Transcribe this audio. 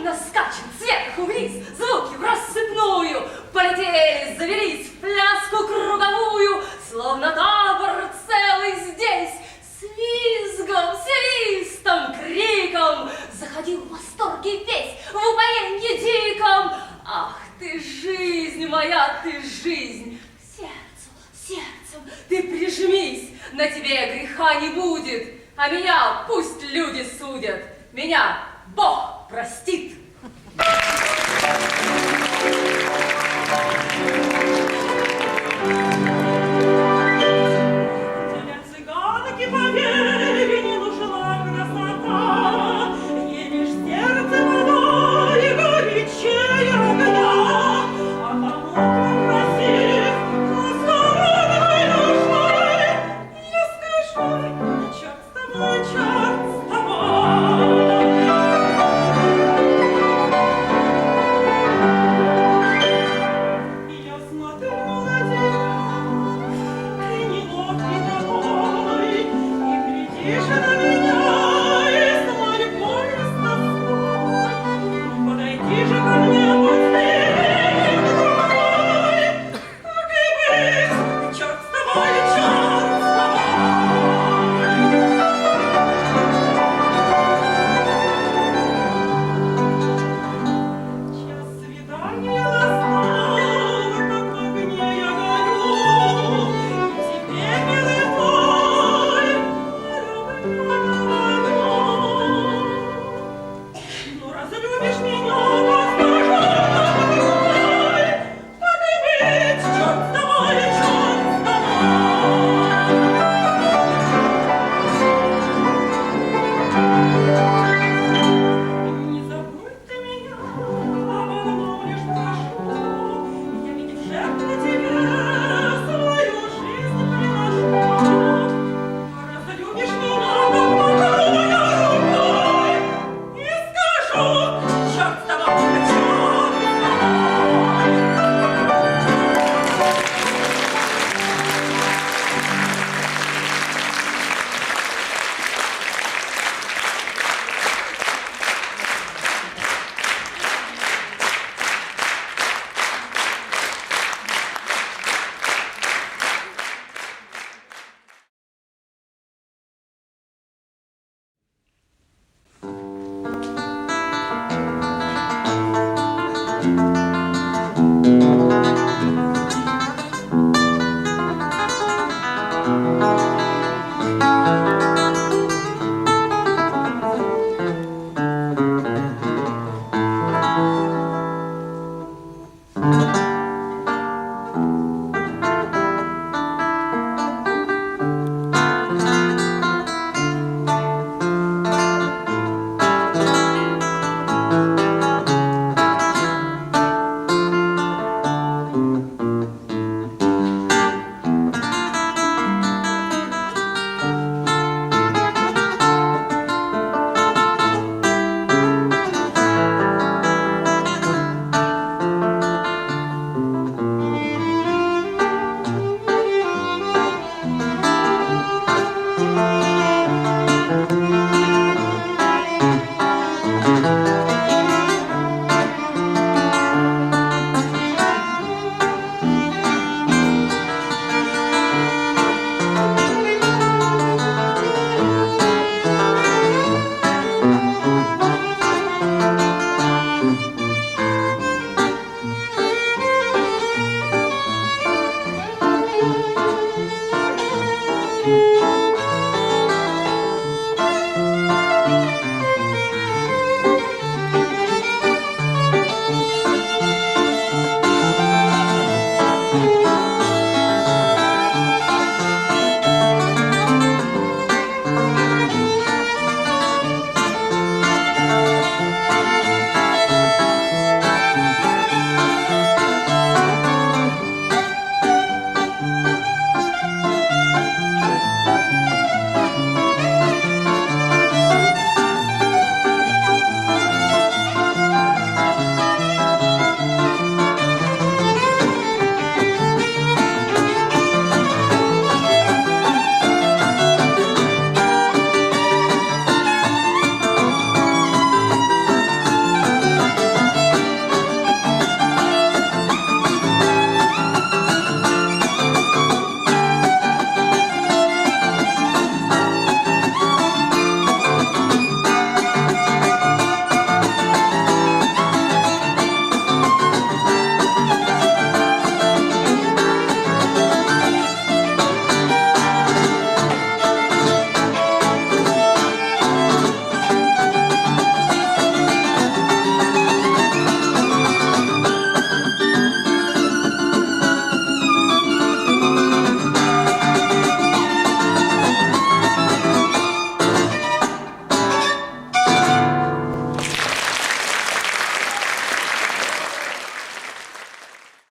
стремительно скачем сверху вниз, звуки в рассыпную, полетели, завелись в пляску круговую, словно табор целый здесь, с визгом, свистом, криком заходил в восторге весь, в упоенье диком. Ах ты, жизнь моя, ты жизнь! Сердцем ты прижмись, на тебе греха не будет, а меня пусть люди судят, меня Бог простит. Для цыганок и поверь, не нужна красота, ей лишь сердце вода и горячее огня, а кому красив, ласковой душой, я скажу, черт с тобой, черт с тобой. Я смотрю на тебя, ты неловкий такой, и глядишь на меня, и с мольбой, и с тоской. Подойди же ко мне, будь ты другой, так и быть, черт с тобой, черт с тобой. Час свидания настал, как в огне я горю, и тебе, милый мой, я люблю. Ну, разлюбишь меня, расскажи, так и быть, черт с тобой, черт с тобой. Не забудь ты меня, об одном лишь прошу, я ведь в жертву тебе свою жизнь приношу. Разлюбишь меня, как могу я рукой, и скажу, черт с тобой, черт с тобой.